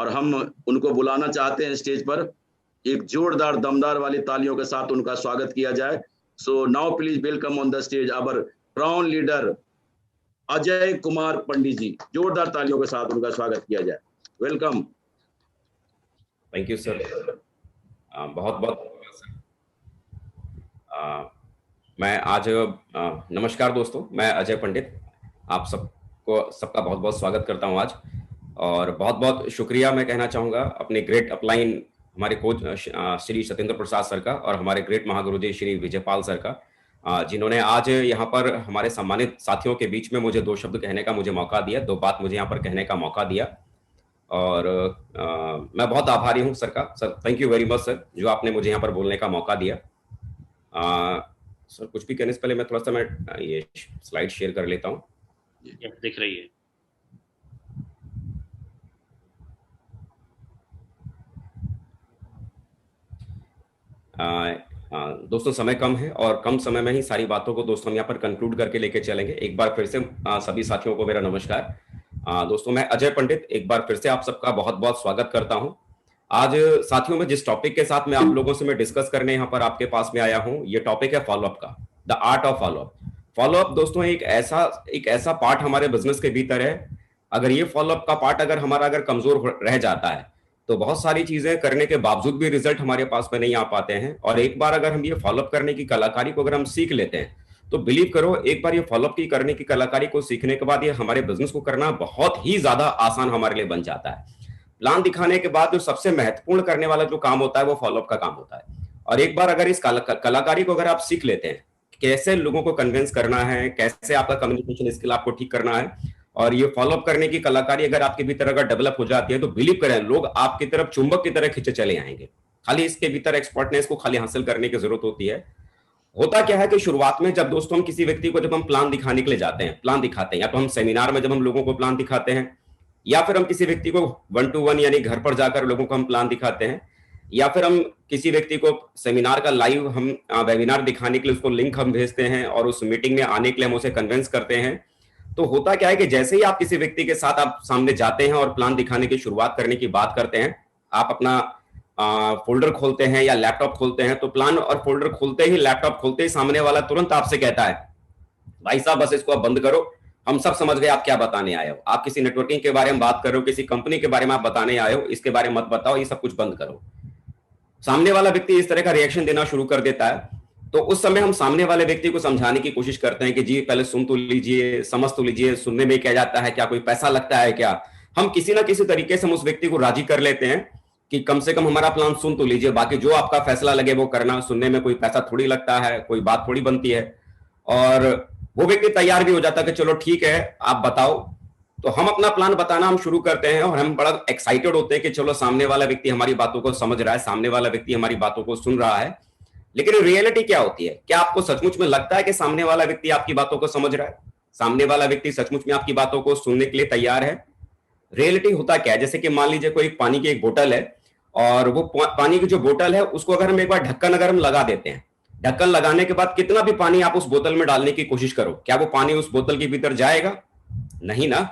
और हम उनको बुलाना चाहते हैं स्टेज पर। एक जोरदार दमदार वाली तालियों के साथ उनका स्वागत किया जाए। So now please welcome on the stage our crown leader Ajay Kumar Pandit ji. जोरदार तालियों के साथ उनका स्वागत किया जाए। वेलकम। थैंक यू सर, बहुत बहुत मैं आज नमस्कार दोस्तों, मैं अजय पंडित आप सबका बहुत बहुत स्वागत करता हूं आज। और बहुत बहुत शुक्रिया मैं कहना चाहूँगा अपने ग्रेट अपलाइन हमारे कोच श्री सत्येंद्र प्रसाद सर का और हमारे ग्रेट महागुरु जी श्री विजयपाल सर का, जिन्होंने आज यहाँ पर हमारे सम्मानित साथियों के बीच में मुझे दो शब्द कहने का मुझे मौका दिया, दो बात मुझे यहाँ पर कहने का मौका दिया। और मैं बहुत आभारी हूँ सर का। Sir thank you very much sir, जो आपने मुझे यहाँ पर बोलने का मौका दिया। सर कुछ भी कहने से पहले मैं थोड़ा सा ये स्लाइड शेयर कर लेता हूँ। दिख रही है। दोस्तों समय कम है और कम समय में ही सारी बातों को दोस्तों हम यहाँ पर कंक्लूड करके लेके चलेंगे। एक बार फिर से सभी साथियों को मेरा नमस्कार। दोस्तों मैं अजय पंडित एक बार फिर से आप सबका बहुत बहुत स्वागत करता हूँ। आज साथियों में जिस टॉपिक के साथ मैं आप लोगों से मैं डिस्कस करने यहाँ पर आपके पास में आया हूँ, ये टॉपिक है फॉलोअप का, the art of follow up. Follow up दोस्तों एक ऐसा पार्ट हमारे बिजनेस के भीतर है। अगर ये फॉलोअप का पार्ट अगर कमजोर रह जाता है तो बहुत सारी चीजें करने के बावजूद भी रिजल्ट हमारे पास में नहीं आ पाते हैं। और एक बार अगर हम ये फॉलोअप करने की कलाकारी को अगर हम सीख लेते हैं तो बिलीव करो, एक बार ये फॉलोअप की करने की कलाकारी को सीखने के बाद ये हमारे बिजनेस को करना बहुत ही ज्यादा आसान हमारे लिए बन जाता है। प्लान दिखाने के बाद जो सबसे महत्वपूर्ण करने वाला जो काम होता है वो फॉलोअप का काम होता है। और एक बार अगर इस कलाकारी को अगर आप सीख लेते हैं, कैसे लोगों को कन्विंस करना है, कैसे आपका कम्युनिकेशन स्किल आपको ठीक करना है, और ये फॉलोअप करने की कलाकारी अगर आपके भीतर अगर डेवलप हो जाती है तो बिलीव करें लोग आपकी तरफ चुंबक की तरह खींचे चले आएंगे। खाली इसके भीतर एक्सपर्टनेस को खाली हासिल करने की जरूरत होती है। होता क्या है कि शुरुआत में जब दोस्तों हम किसी व्यक्ति को जब हम प्लान दिखाने के लिए जाते हैं, प्लान दिखाते हैं, या तो हम सेमिनार में जब हम लोगों को प्लान दिखाते हैं, या फिर हम किसी व्यक्ति को 1 to 1 यानी घर पर जाकर लोगों को हम प्लान दिखाते हैं, या फिर हम किसी व्यक्ति को सेमिनार का लाइव हम वेबिनार दिखाने के लिए उसको लिंक हम भेजते हैं और उस मीटिंग में आने के लिए हम उसे कन्विंस करते हैं। तो होता क्या है कि जैसे ही आप किसी व्यक्ति के साथ आप सामने जाते हैं और प्लान दिखाने की शुरुआत करने की बात करते हैं, आप अपना फोल्डर खोलते हैं या लैपटॉप खोलते हैं, तो प्लान और फोल्डर खोलते ही, लैपटॉप खोलते ही सामने वाला तुरंत आपसे कहता है भाई साहब बस इसको आप बंद करो, हम सब समझ गए आप क्या बताने आए हो। आप किसी नेटवर्किंग के बारे में बात कर रहे हो, किसी कंपनी के बारे में आप बताने आए हो, इसके बारे में मत बताओ, ये सब कुछ बंद करो। सामने वाला व्यक्ति इस तरह का रिएक्शन देना शुरू कर देता है। तो उस समय हम सामने वाले व्यक्ति को समझाने की कोशिश करते हैं कि जी पहले सुन तो लीजिए, समझ तो लीजिए, सुनने में क्या जाता है, क्या कोई पैसा लगता है क्या। हम किसी ना किसी तरीके से हम उस व्यक्ति को राजी कर लेते हैं कि कम से कम हमारा प्लान सुन तो लीजिए, बाकी जो आपका फैसला लगे वो करना, सुनने में कोई पैसा थोड़ी लगता है, कोई बात थोड़ी बनती है। और वो व्यक्ति तैयार भी हो जाता है कि चलो ठीक है आप बताओ। तो हम अपना प्लान बताना हम शुरू करते हैं और हम बड़ा एक्साइटेड होते हैं कि चलो सामने वाला व्यक्ति हमारी बातों को समझ रहा है, सामने वाला व्यक्ति हमारी बातों को सुन रहा है। लेकिन रियलिटी क्या होती है? क्या आपको सचमुच में लगता है कि सामने वाला व्यक्ति आपकी बातों को समझ रहा है? सामने वाला व्यक्ति सचमुच में आपकी बातों को सुनने के लिए तैयार है? रियलिटी होता क्या है, जैसे कि मान लीजिए कोई पानी की एक बोतल है और वो पानी की जो बोतल है उसको अगर हम एक बार ढक्कन अगर हम लगा देते हैं, ढक्कन लगाने के बाद कितना भी पानी आप उस बोतल में डालने की कोशिश करो, क्या वो पानी उस बोतल के भीतर जाएगा? नहीं ना।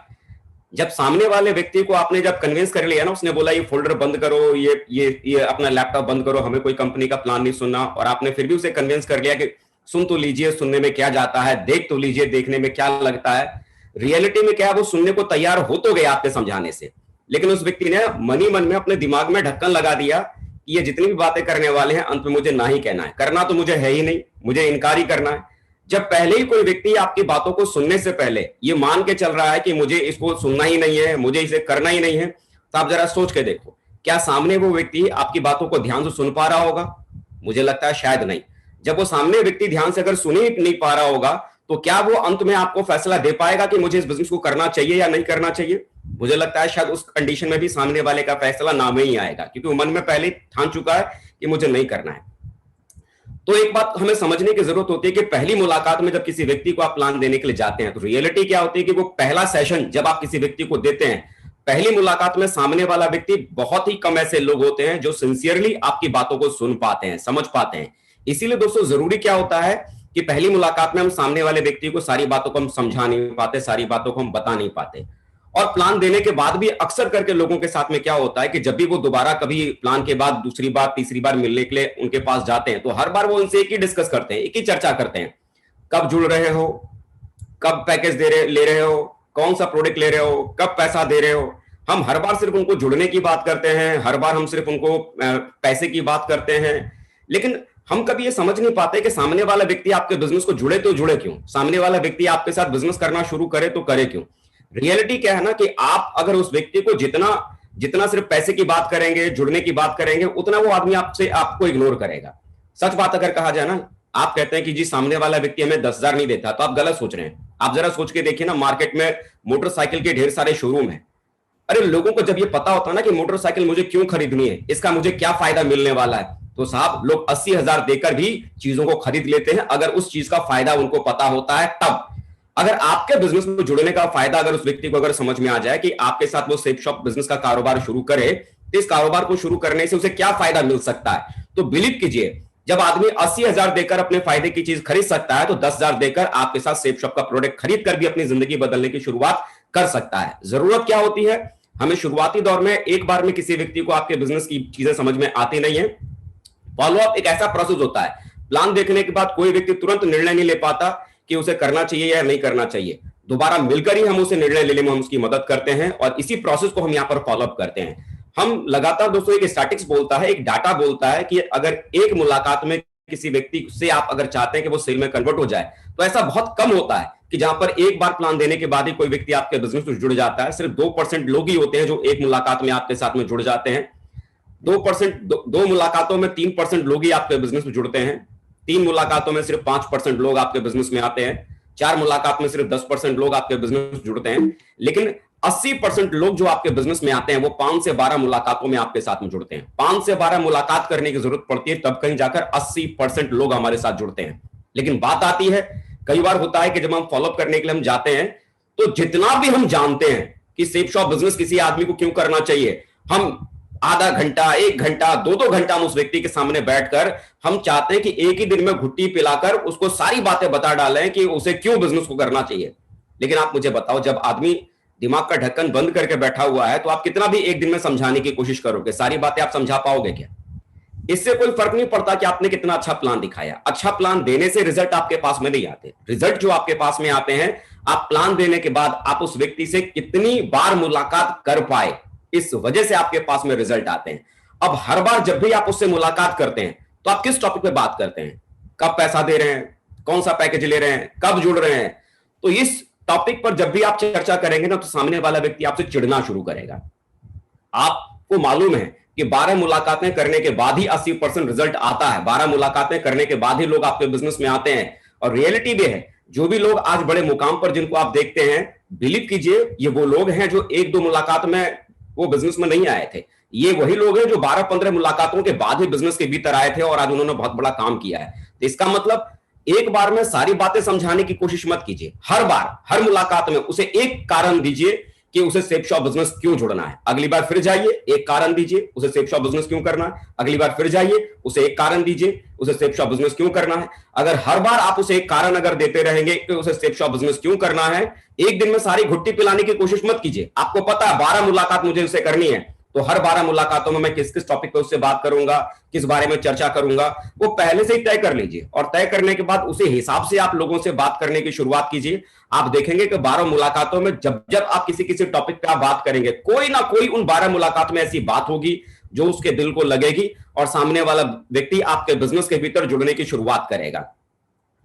जब सामने वाले व्यक्ति को आपने जब कन्विंस कर लिया ना, उसने बोला ये फोल्डर बंद करो, ये अपना लैपटॉप बंद करो, हमें कोई कंपनी का प्लान नहीं सुनना, और आपने फिर भी उसे कन्विंस कर लिया कि सुन तो लीजिए, सुनने में क्या जाता है, देख तो लीजिए, देखने में क्या लगता है। रियलिटी में क्या, वो सुनने को तैयार हो तो गया आपके समझाने से, लेकिन उस व्यक्ति ने मन ही मन में अपने दिमाग में ढक्कन लगा दिया कि ये जितनी भी बातें करने वाले हैं अंत में मुझे ना ही कहना है, करना तो मुझे है ही नहीं, मुझे इनकार ही करना है। जब पहले ही कोई व्यक्ति आपकी बातों को सुनने से पहले ये मान के चल रहा है कि मुझे इसको सुनना ही नहीं है, मुझे इसे करना ही नहीं है, तो आप जरा सोच के देखो, क्या सामने वो व्यक्ति आपकी बातों को ध्यान से सुन पा रहा होगा? मुझे लगता है शायद नहीं। जब वो सामने व्यक्ति ध्यान से अगर सुन ही नहीं पा रहा होगा तो क्या वो अंत में आपको फैसला दे पाएगा कि मुझे इस बिजनेस को करना चाहिए या नहीं करना चाहिए? मुझे लगता है शायद उस कंडीशन में भी सामने वाले का फैसला ना में ही आएगा, क्योंकि वो मन में पहले ठान चुका है कि मुझे नहीं करना है। तो एक बात हमें समझने की जरूरत होती है कि पहली मुलाकात में जब किसी व्यक्ति को आप प्लान देने के लिए जाते हैं तो रियलिटी क्या होती है कि वो पहला सेशन जब आप किसी व्यक्ति को देते हैं, पहली मुलाकात में सामने वाला व्यक्ति, बहुत ही कम ऐसे लोग होते हैं जो सिंसियरली आपकी बातों को सुन पाते हैं, समझ पाते हैं। इसीलिए दोस्तों जरूरी क्या होता है कि पहली मुलाकात में हम सामने वाले व्यक्ति को सारी बातों को हम समझा नहीं पाते, सारी बातों को हम बता नहीं पाते। और प्लान देने के बाद भी अक्सर करके लोगों के साथ में क्या होता है कि जब भी वो दोबारा कभी प्लान के बाद दूसरी बार तीसरी बार मिलने के लिए उनके पास जाते हैं तो हर बार वो उनसे एक ही डिस्कस करते हैं, एक ही चर्चा करते हैं, कब जुड़ रहे हो, कब पैकेज ले रहे हो, कौन सा प्रोडक्ट ले रहे हो, कब पैसा दे रहे हो। हम हर बार सिर्फ उनको जुड़ने की बात करते हैं, हर बार हम सिर्फ उनको पैसे की बात करते हैं, लेकिन हम कभी ये समझ नहीं पाते कि सामने वाला व्यक्ति आपके बिजनेस को जुड़े तो जुड़े क्यों, सामने वाला व्यक्ति आपके साथ बिजनेस करना शुरू करे तो करे क्यों। रियलिटी क्या है ना कि आप अगर उस व्यक्ति को जितना सिर्फ पैसे की बात करेंगे, जुड़ने की बात करेंगे, उतना वो आदमी आपको इग्नोर करेगा। सच बात अगर कहा जाए ना, आप कहते हैं कि जी सामने वाला व्यक्ति हमें 10,000 नहीं देता, तो आप गलत सोच रहे हैं। आप जरा सोच के देखिए ना, मार्केट में मोटरसाइकिल के ढेर सारे शोरूम है। अरे लोगों को जब ये पता होता ना कि मोटरसाइकिल मुझे क्यों खरीदनी है, इसका मुझे क्या फायदा मिलने वाला है, तो साहब लोग 80,000 देकर भी चीजों को खरीद लेते हैं, अगर उस चीज का फायदा उनको पता होता है तब। अगर आपके बिजनेस में जुड़ने का फायदा अगर उस व्यक्ति को अगर समझ में आ जाए कि आपके साथ वो सेफ शॉप बिजनेस का कारोबार शुरू करे, तो इस कारोबार को शुरू करने से उसे क्या फायदा मिल सकता है, तो बिलीव कीजिए जब आदमी 80,000 देकर अपने फायदे की चीज खरीद सकता है, तो 10,000 देकर आपके साथ सेफ शॉप का प्रोडक्ट खरीद कर भी अपनी जिंदगी बदलने की शुरुआत कर सकता है। जरूरत क्या होती है, हमें शुरुआती दौर में एक बार में किसी व्यक्ति को आपके बिजनेस की चीजें समझ में आती नहीं है। फॉलोअप एक ऐसा प्रोसेस होता है, प्लान देखने के बाद कोई व्यक्ति तुरंत निर्णय नहीं ले पाता कि उसे करना चाहिए या नहीं करना चाहिए, दोबारा मिलकर ही हम उसे निर्णय लेने में हम उसकी मदद करते हैं, और इसी प्रोसेस को हम यहां पर फॉलोअप करते हैं। हम लगातार दोस्तों एक स्टैटिस्टिक्स बोलता है, एक डाटा बोलता है कि अगर एक मुलाकात में किसी व्यक्ति से आप अगर चाहते हैं कि वो सेल में कन्वर्ट हो जाए, तो ऐसा बहुत कम होता है कि जहां पर एक बार प्लान देने के बाद ही कोई व्यक्ति आपके बिजनेस में जुड़ जाता है। सिर्फ 2% लोग ही होते हैं जो एक मुलाकात में आपके साथ में जुड़ जाते हैं। 2% दो मुलाकातों में 3% लोग ही आपके बिजनेस में जुड़ते हैं। 3 मुलाकातों में सिर्फ 5% लोग आपके बिजनेस में आते हैं। 4 मुलाकात में सिर्फ 10% लोग आपके बिजनेस में जुड़ते हैं। लेकिन 80% लोग जो आपके बिजनेस में आते हैं वो 5 से 12 मुलाकातों में आपके साथ में जुड़ते हैं। 5 से 12 मुलाकात करने की जरूरत पड़ती है, तब कहीं जाकर 80% लोग हमारे साथ जुड़ते हैं। लेकिन बात आती है, कई बार होता है कि जब हम फॉलोअप करने के लिए हम जाते हैं, तो जितना भी हम जानते हैं कि सेफ शॉप बिजनेस किसी आदमी को क्यों करना चाहिए, हम आधा घंटा, 1 घंटा, 2-2 घंटा हम उस व्यक्ति के सामने बैठकर हम चाहते हैं कि एक ही दिन में घुट्टी पिलाकर उसको सारी बातें बता डालें कि उसे क्यों बिजनेस को करना चाहिए। लेकिन आप मुझे बताओ, जब आदमी दिमाग का ढक्कन बंद करके बैठा हुआ है, तो आप कितना भी एक दिन में समझाने की कोशिश करोगे, सारी बातें आप समझा पाओगे क्या? इससे कोई फर्क नहीं पड़ता कि आपने कितना अच्छा प्लान दिखाया। अच्छा प्लान देने से रिजल्ट आपके पास में नहीं आते। रिजल्ट जो आपके पास में आते हैं, आप प्लान देने के बाद आप उस व्यक्ति से कितनी बार मुलाकात कर पाए, इस वजह से आपके पास में रिजल्ट आते हैं। अब हर बार जब भी आप उससे मुलाकात करते हैं, तो आप किस टॉपिक पे बात करते हैं? कब पैसा दे रहे हैं, कौन सा पैकेज ले रहे हैं, कब जुड़ रहे हैं? तो इस टॉपिक पर जब भी आप चर्चा करेंगे ना, तो सामने वाला व्यक्ति आपसे चिढ़ना शुरू करेगा। आपको मालूम है कि 12 मुलाकातें करने के बाद ही 80% रिजल्ट आता है। 12 मुलाकातें करने के बाद ही लोग आपके बिजनेस में आते हैं। और रियलिटी भी है, जो भी लोग आज बड़े मुकाम पर जिनको आप देखते हैं, बिलीव कीजिए ये वो लोग हैं जो 1-2 मुलाकात में वो बिजनेस में नहीं आए थे। ये वही लोग हैं जो 12-15 मुलाकातों के बाद ही बिजनेस के भीतर आए थे और आज उन्होंने बहुत बड़ा काम किया है। तो इसका मतलब एक बार में सारी बातें समझाने की कोशिश मत कीजिए। हर बार, हर मुलाकात में उसे एक कारण दीजिए कि उसे सेफ शॉप बिजनेस क्यों जुड़ना है। अगली बार फिर जाइए, एक कारण दीजिए उसे सेफ शॉप बिजनेस क्यों करना है। अगली बार फिर जाइए, उसे एक कारण दीजिए उसे सेफ शॉप बिजनेस क्यों करना है। अगर हर बार आप उसे एक कारण अगर देते रहेंगे कि उसे सेफ शॉप बिजनेस क्यों करना है, एक दिन में सारी घुट्टी पिलाने की कोशिश मत कीजिए। आपको पता है 12 मुलाकात मुझे उसे करनी है, तो हर 12 मुलाकातों में मैं किस किस टॉपिक पे उससे बात करूंगा, किस बारे में चर्चा करूंगा, वो पहले से ही तय कर लीजिए। और तय करने के बाद उसी हिसाब से आप लोगों से बात करने की शुरुआत कीजिए। आप देखेंगे कि 12 मुलाकातों में जब जब आप किसी टॉपिक पे आप बात करेंगे, कोई ना कोई उन 12 मुलाकात में ऐसी बात होगी जो उसके दिल को लगेगी और सामने वाला व्यक्ति आपके बिजनेस के भीतर जुड़ने की शुरुआत करेगा।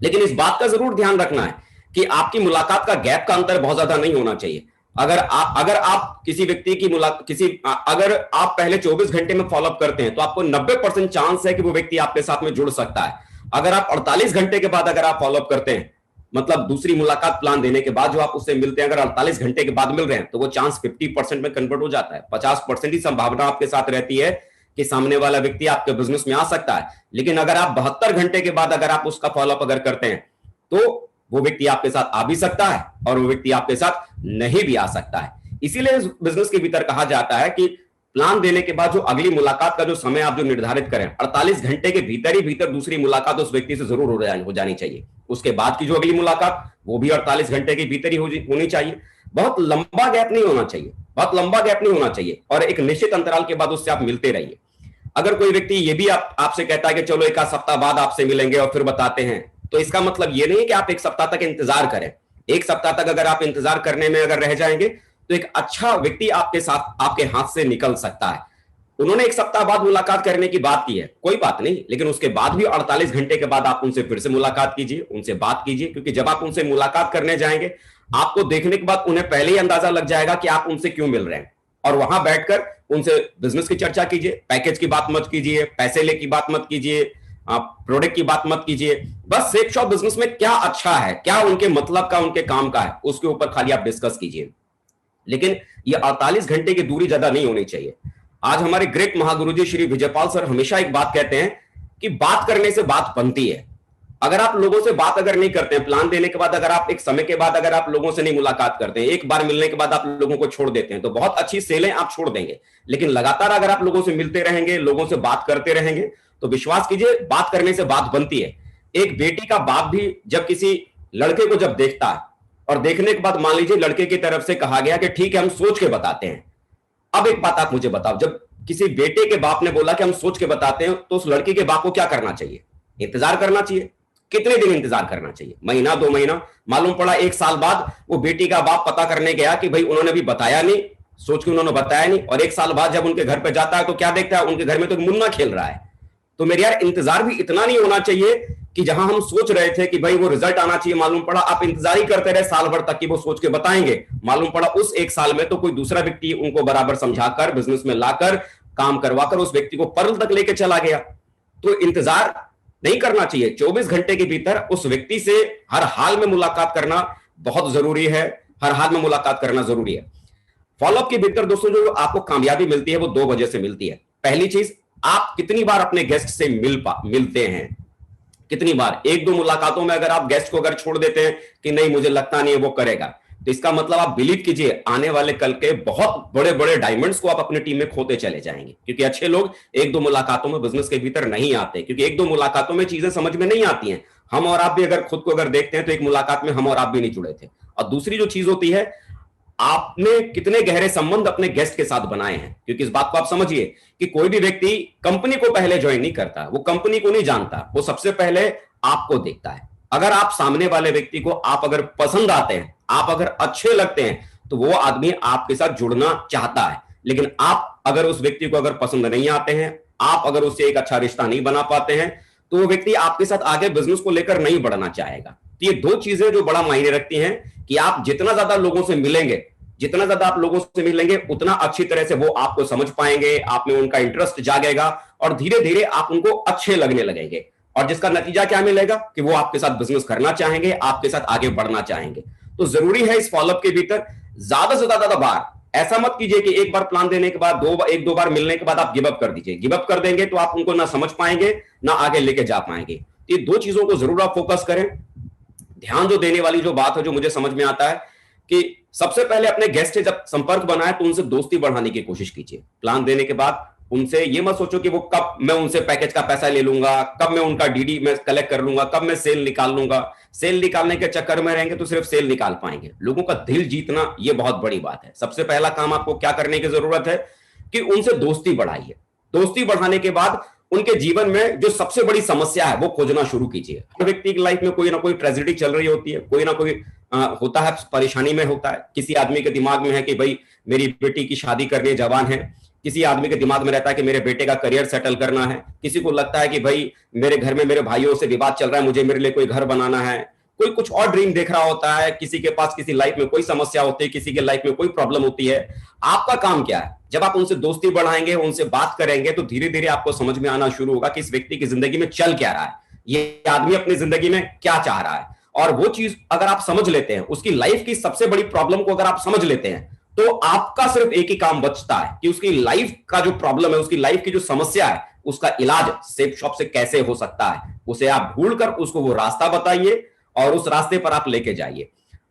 लेकिन इस बात का जरूर ध्यान रखना है कि आपकी मुलाकात का गैप का अंतर बहुत ज्यादा नहीं होना चाहिए। अगर आप किसी व्यक्ति की अगर आप पहले 24 घंटे में फॉलोअप करते हैं, तो आपको 90% चांस है कि वो व्यक्ति आपके साथ में जुड़ सकता है। अगर आप 48 घंटे के बाद अगर आप फॉलोअप करते हैं, मतलब दूसरी मुलाकात प्लान देने के बाद जो आप उससे मिलते हैं, अगर 48 घंटे के बाद मिल रहे हैं, तो वो चांस 50% में कन्वर्ट हो जाता है। 50% ही संभावना आपके साथ रहती है कि सामने वाला व्यक्ति आपके बिजनेस में आ सकता है। लेकिन अगर आप 72 घंटे के बाद अगर आप उसका फॉलोअप अगर करते हैं, तो वो व्यक्ति आपके साथ आ भी सकता है और वो व्यक्ति आपके साथ नहीं भी आ सकता है। इसीलिए इस बिजनेस के भीतर कहा जाता है कि प्लान देने के बाद जो अगली मुलाकात का जो समय आप जो निर्धारित करें, 48 घंटे के भीतर ही भीतर दूसरी मुलाकात उस व्यक्ति से जरूर हो जानी चाहिए। उसके बाद की जो अगली मुलाकात वो भी 48 घंटे के भीतर ही होनी चाहिए। बहुत लंबा गैप नहीं होना चाहिए, बहुत लंबा गैप नहीं होना चाहिए, और एक निश्चित अंतराल के बाद उससे आप मिलते रहिए। अगर कोई व्यक्ति ये भी आपसे कहता है कि चलो एक आध सप्ताह बाद आपसे मिलेंगे और फिर बताते हैं, तो इसका मतलब ये नहीं है कि आप एक सप्ताह तक इंतजार करें। एक सप्ताह तक अगर आप इंतजार करने में अगर रह जाएंगे तो एक अच्छा व्यक्ति आपके साथ, आपके हाथ से निकल सकता है। उन्होंने एक सप्ताह बाद मुलाकात करने की बात की है, कोई बात नहीं, लेकिन उसके बाद भी 48 घंटे के बाद आप उनसे फिर से मुलाकात कीजिए, उनसे बात कीजिए, क्योंकि जब आप उनसे मुलाकात करने जाएंगे आपको देखने के बाद उन्हें पहले ही अंदाजा लग जाएगा कि आप उनसे क्यों मिल रहे हैं। और वहां बैठकर उनसे बिजनेस की चर्चा कीजिए, पैकेज की बात मत कीजिए, पैसे ले की बात मत कीजिए, आप प्रोडक्ट की बात मत कीजिए। बस शेप शॉप बिजनेस में क्या अच्छा है, क्या उनके मतलब का, उनके काम का है, उसके ऊपर खाली आप डिस्कस कीजिए। लेकिन ये 48 घंटे की दूरी ज्यादा नहीं होनी चाहिए। आज हमारे ग्रेट महागुरुजी श्री विजयपाल सर हमेशा एक बात कहते हैं कि बात करने से बात बनती है। अगर आप लोगों से बात अगर नहीं करते हैं, प्लान देने के बाद अगर आप एक समय के बाद अगर आप लोगों से नहीं मुलाकात करते हैं, एक बार मिलने के बाद आप लोगों को छोड़ देते हैं, तो बहुत अच्छी सेलें आप छोड़ देंगे। लेकिन लगातार अगर आप लोगों से मिलते रहेंगे, लोगों से बात करते रहेंगे, तो विश्वास कीजिए बात करने से बात बनती है। एक बेटी का बाप भी जब किसी लड़के को जब देखता है और देखने के बाद मान लीजिए लड़के की तरफ से कहा गया कि ठीक है हम सोच के बताते हैं। अब एक बात आप मुझे बताओ, जब किसी बेटे के बाप ने बोला कि हम सोच के बताते हैं, तो उस लड़की के बाप को क्या करना चाहिए? इंतजार करना चाहिए। कितने दिन इंतजार करना चाहिए? महीना, 2 महीना? मालूम पड़ा 1 साल बाद वो बेटी का बाप पता करने गया कि भाई उन्होंने भी बताया नहीं, सोच के उन्होंने बताया नहीं, और 1 साल बाद जब उनके घर पे जाता है तो क्या देखता है? उनके घर में तो मुन्ना खेल रहा है। तो मेरे यार इंतजार भी इतना नहीं होना चाहिए कि जहां हम सोच रहे थे कि भाई वो रिजल्ट आना चाहिए, मालूम पड़ा आप इंतजार ही करते रहे साल भर तक कि वो सोच के बताएंगे। मालूम पड़ा उस 1 साल में तो कोई दूसरा व्यक्ति उनको बराबर समझाकर, बिजनेस में लाकर, काम करवाकर उस व्यक्ति को पर्ल तक लेके चला गया। तो इंतजार नहीं करना चाहिए। 24 घंटे के भीतर उस व्यक्ति से हर हाल में मुलाकात करना बहुत जरूरी है, हर हाल में मुलाकात करना जरूरी है। फॉलोअप के भीतर दोस्तों जो आपको कामयाबी मिलती है वो 2 वजह से मिलती है। पहली चीज, आप कितनी बार अपने गेस्ट से मिलते हैं, कितनी बार। 1-2 मुलाकातों में अगर आप गेस्ट को अगर छोड़ देते हैं कि नहीं मुझे लगता नहीं है वो करेगा, तो इसका मतलब आप बिलीव कीजिए आने वाले कल के बहुत बड़े बड़े डायमंड्स को आप अपनी टीम में खोते चले जाएंगे। क्योंकि अच्छे लोग 1-2 मुलाकातों में बिजनेस के भीतर नहीं आते, क्योंकि 1-2 मुलाकातों में चीजें समझ में नहीं आती हैं। हम और आप भी अगर खुद को अगर देखते हैं तो एक मुलाकात में हम और आप भी नहीं जुड़े थे। और दूसरी जो चीज होती है, आपने कितने गहरे संबंध अपने गेस्ट के साथ बनाए हैं। क्योंकि इस बात को आप समझिए कि कोई भी व्यक्ति कंपनी को पहले ज्वाइन नहीं करता, वो कंपनी को नहीं जानता, वो सबसे पहले आपको देखता है। अगर आप सामने वाले व्यक्ति को आप अगर पसंद आते हैं, आप अगर अच्छे लगते हैं, तो वो आदमी आपके साथ जुड़ना चाहता है। लेकिन आप अगर उस व्यक्ति को अगर पसंद नहीं आते हैं, आप अगर उससे एक अच्छा रिश्ता नहीं बना पाते हैं, तो वो व्यक्ति आपके साथ आगे बिजनेस को लेकर नहीं बढ़ना चाहेगा। तो ये 2 चीजें जो बड़ा मायने रखती हैं कि आप जितना ज्यादा लोगों से मिलेंगे, जितना ज्यादा आप लोगों से मिलेंगे, उतना अच्छी तरह से वो आपको समझ पाएंगे, आप में उनका इंटरेस्ट जागेगा और धीरे धीरे आप उनको अच्छे लगने लगेंगे। और जिसका नतीजा क्या मिलेगा कि वो आपके साथ बिजनेस करना चाहेंगे, आपके साथ आगे बढ़ना चाहेंगे। तो जरूरी है इस फॉलोअप के भीतर ज्यादा से ज्यादा बार ऐसा मत कीजिए कि एक बार प्लान देने के बाद 1-2 बार मिलने के बाद आप गिव अप कर दीजिए। गिव अप कर देंगे तो आप उनको ना समझ पाएंगे, ना आगे लेके जा पाएंगे। ये 2 चीजों को जरूर आप फोकस करें। ध्यान जो देने वाली जो बात है, जो मुझे समझ में आता है कि सबसे पहले अपने गेस्ट से जब संपर्क बनाए तो उनसे दोस्ती बढ़ाने की कोशिश कीजिए। प्लान देने के बाद उनसे ये मत सोचो कि वो कब मैं उनसे पैकेज का पैसा ले लूंगा, कब मैं उनका डीडी में कलेक्ट कर लूंगा, कब मैं सेल निकाल लूंगा। सेल निकालने के चक्कर में रहेंगे तो सिर्फ सेल निकाल पाएंगे। लोगों का दिल जीतना ये बहुत बड़ी बात है। सबसे पहला काम आपको क्या करने की जरूरत है कि उनसे दोस्ती बढ़ाइए। दोस्ती बढ़ाने के बाद उनके जीवन में जो सबसे बड़ी समस्या है वो खोजना शुरू कीजिए। हर व्यक्ति की लाइफ में कोई ना कोई ट्रेजेडी चल रही होती है, कोई ना कोई होता है, परेशानी में होता है। किसी आदमी के दिमाग में है कि भाई मेरी बेटी की शादी करने जवान है, किसी आदमी के दिमाग में रहता है कि मेरे बेटे का करियर सेटल करना है, किसी को लगता है कि भाई मेरे घर में मेरे भाइयों से विवाद चल रहा है, मुझे मेरे लिए कोई घर बनाना है, कोई कुछ और ड्रीम देख रहा होता है, किसी के पास किसी लाइफ में कोई समस्या होती है, किसी के लाइफ में कोई प्रॉब्लम होती है। आपका काम क्या है? जब आप उनसे दोस्ती बढ़ाएंगे, उनसे बात करेंगे, तो धीरे धीरे आपको समझ में आना शुरू होगा कि इस व्यक्ति की जिंदगी में चल क्या रहा है, ये आदमी अपनी जिंदगी में क्या चाह रहा है। और वो चीज अगर आप समझ लेते हैं, उसकी लाइफ की सबसे बड़ी प्रॉब्लम को अगर आप समझ लेते हैं, तो आपका सिर्फ एक ही काम बचता है कि उसकी लाइफ का जो प्रॉब्लम है, उसकी लाइफ की जो समस्या है, उसका इलाज सेफ शॉप से कैसे हो सकता है। उसे आप ढूंढकर उसको वो रास्ता बताइए और उस रास्ते पर आप लेके जाइए।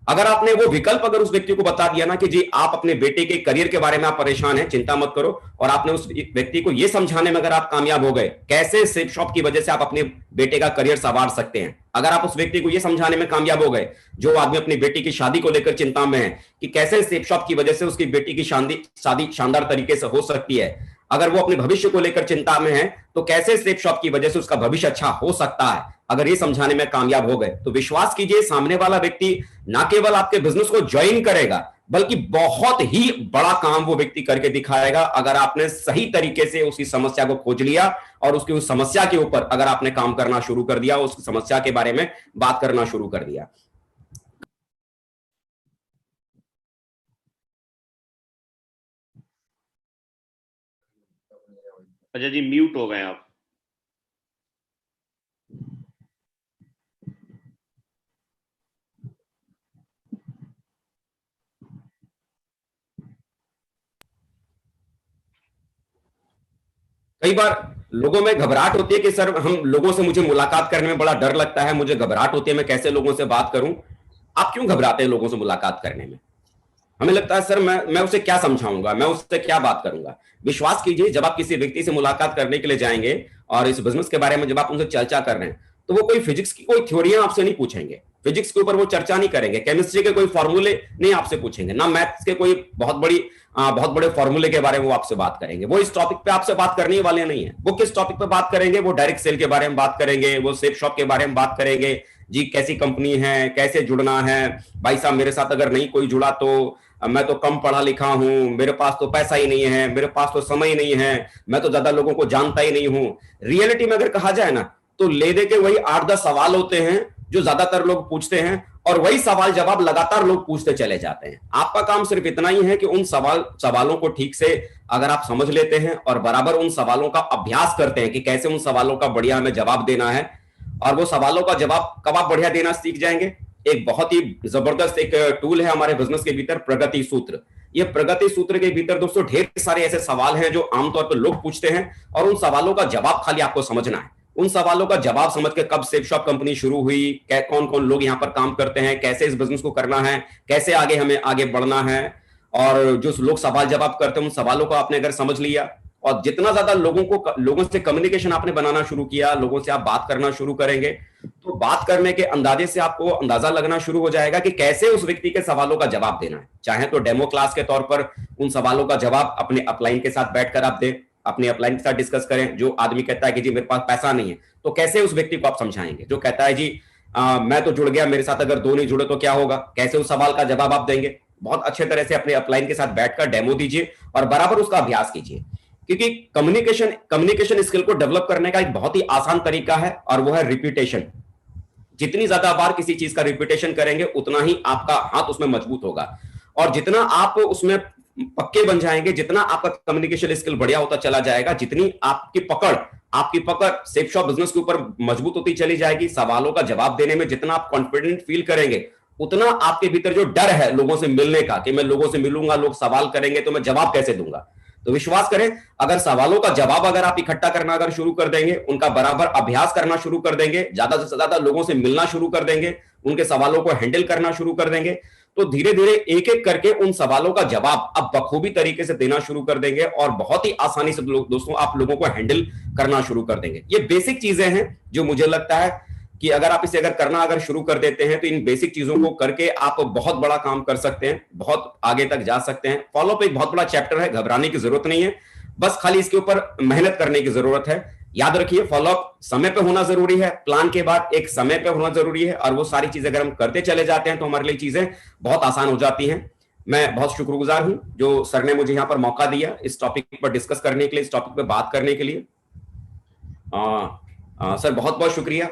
अगर आपने वो विकल्प अगर उस व्यक्ति को बता दिया ना कि जी आप अपने बेटे के करियर के बारे में आप परेशान हैं, चिंता मत करो, और आपने उस व्यक्ति को यह समझाने में अगर आप कामयाब हो गए कैसे सेफ शॉप की वजह से आप अपने बेटे का करियर संवार सकते हैं, अगर आप उस व्यक्ति को यह समझाने में कामयाब हो गए, जो आदमी अपनी बेटी की शादी को लेकर चिंता में है कि कैसे सेप शॉप की वजह से उसकी बेटी की शादी शानदार तरीके से हो सकती है, अगर वो अपने भविष्य को लेकर चिंता में है तो कैसे सेप शॉप की वजह से उसका भविष्य अच्छा हो सकता है, अगर ये समझाने में कामयाब हो गए तो विश्वास कीजिए सामने वाला व्यक्ति ना केवल आपके बिजनेस को ज्वाइन करेगा बल्कि बहुत ही बड़ा काम वो व्यक्ति करके दिखाएगा, अगर आपने सही तरीके से उसकी समस्या को खोज लिया और उसकी उस समस्या के ऊपर अगर आपने काम करना शुरू कर दिया, उस समस्या के बारे में बात करना शुरू कर दिया। अजय जी म्यूट हो गए आप। कई बार लोगों में घबराहट होती है कि सर हम लोगों से, मुझे मुलाकात करने में बड़ा डर लगता है, मुझे घबराहट होती है, मैं कैसे लोगों से बात करूं। आप क्यों घबराते हैं लोगों से मुलाकात करने में? हमें लगता है सर मैं उसे क्या समझाऊंगा, मैं उससे क्या बात करूंगा। विश्वास कीजिए जब आप किसी व्यक्ति से मुलाकात करने के लिए जाएंगे और इस बिजनेस के बारे में जब आप उनसे चर्चा कर रहे हैं तो वो कोई फिजिक्स की कोई थ्योरियां आपसे नहीं पूछेंगे, फिजिक्स के ऊपर वो चर्चा नहीं करेंगे, केमिस्ट्री के कोई फॉर्मूले नहीं आपसे पूछेंगे, ना मैथ्स के कोई बहुत बड़े फॉर्मूले के बारे में वो आपसे बात करेंगे। वो इस टॉपिक पे आपसे बात करने वाले नहीं है। वो किस टॉपिक पे बात करेंगे? वो डायरेक्ट सेल के बारे में बात करेंगे, वो सेप शॉप के बारे में बात करेंगे, जी कैसी कंपनी है, कैसे जुड़ना है, भाई साहब मेरे साथ अगर नहीं कोई जुड़ा तो मैं तो कम पढ़ा लिखा हूं, मेरे पास तो पैसा ही नहीं है, मेरे पास तो समय ही नहीं है, मैं तो ज्यादा लोगों को जानता ही नहीं हूं। रियलिटी में अगर कहा जाए ना तो ले दे के वही 8-10 सवाल होते हैं जो ज्यादातर लोग पूछते हैं और वही सवाल जवाब लगातार लोग पूछते चले जाते हैं। आपका काम सिर्फ इतना ही है कि उन सवालों को ठीक से अगर आप समझ लेते हैं और बराबर उन सवालों का अभ्यास करते हैं कि कैसे उन सवालों का बढ़िया हमें जवाब देना है, और वो सवालों का जवाब कब आप बढ़िया देना सीख जाएंगे, एक बहुत ही जबरदस्त एक टूल है हमारे बिजनेस के भीतर, प्रगति सूत्र। ये प्रगति सूत्र के भीतर दोस्तों ढेर सारे ऐसे सवाल हैं जो आमतौर पर लोग पूछते हैं और उन सवालों का जवाब खाली आपको समझना है। उन सवालों का जवाब समझ के कब सेप शॉप कंपनी शुरू हुई, कौन कौन लोग यहाँ पर काम करते हैं, कैसे इस बिजनेस को करना है, कैसे हमें आगे बढ़ना है, और जो लोग सवाल जवाब करते हैं उन सवालों को आपने अगर समझ लिया और जितना ज्यादा लोगों से कम्युनिकेशन आपने बनाना शुरू किया, लोगों से आप बात करना शुरू करेंगे तो बात करने के अंदाजे से आपको अंदाजा लगना शुरू हो जाएगा कि कैसे उस व्यक्ति के सवालों का जवाब देना है। चाहे तो डेमो क्लास के तौर पर उन सवालों का जवाब अपने अपलाइन के साथ बैठकर आप दें, अपने अपलाइन के साथ डिस्कस करें। जो आदमी कहता है कि जी मेरे पास पैसा नहीं है, तो कैसे उस व्यक्ति को आप समझाएंगे? जो कहता है जी मैं तो जुड़ गया, मेरे साथ अगर 2 नहीं जुड़े तो क्या होगा, कैसे उस सवाल का जवाब आप देंगे? बहुत अच्छे तरह से अपने अपलाइन के साथ बैठकर डेमो दीजिए और बराबर उसका अभ्यास कीजिए, क्योंकि कम्युनिकेशन स्किल को डेवलप करने का एक बहुत ही आसान तरीका है और वो है रिपीटेशन। जितनी ज्यादा बार किसी चीज का रिपीटेशन करेंगे उतना ही आपका हाथ उसमें मजबूत होगा, और जितना आप उसमें पक्के बन जाएंगे, जितना आपका कम्युनिकेशन स्किल बढ़िया होता चला जाएगा, जितनी आपकी पकड़ सेप शॉप बिजनेस के ऊपर मजबूत होती चली जाएगी, सवालों का जवाब देने में जितना आप कॉन्फिडेंट फील करेंगे उतना आपके भीतर जो डर है लोगों से मिलने का कि मैं लोगों से मिलूंगा, लोग सवाल करेंगे तो मैं जवाब कैसे दूंगा, तो विश्वास करें अगर सवालों का जवाब अगर आप इकट्ठा करना अगर शुरू कर देंगे, उनका बराबर अभ्यास करना शुरू कर देंगे, ज्यादा से ज्यादा लोगों से मिलना शुरू कर देंगे, उनके सवालों को हैंडल करना शुरू कर देंगे, तो धीरे धीरे एक एक करके उन सवालों का जवाब आप बखूबी तरीके से देना शुरू कर देंगे और बहुत ही आसानी से दोस्तों आप लोगों को हैंडल करना शुरू कर देंगे। ये बेसिक चीजें हैं जो मुझे लगता है कि अगर आप इसे करना शुरू कर देते हैं तो इन बेसिक चीजों को करके आप बहुत बड़ा काम कर सकते हैं, बहुत आगे तक जा सकते हैं। फॉलोअप एक बहुत बड़ा चैप्टर है, घबराने की जरूरत नहीं है, बस खाली इसके ऊपर मेहनत करने की जरूरत है। याद रखिए फॉलोअप समय पे होना जरूरी है, प्लान के बाद एक समय पे होना जरूरी है, और वो सारी चीजें अगर हम करते चले जाते हैं तो हमारे लिए चीजें बहुत आसान हो जाती हैं। मैं बहुत शुक्रगुजार हूं जो सर ने मुझे यहाँ पर मौका दिया इस टॉपिक पर डिस्कस करने के लिए, इस टॉपिक पर बात करने के लिए। सर बहुत बहुत शुक्रिया।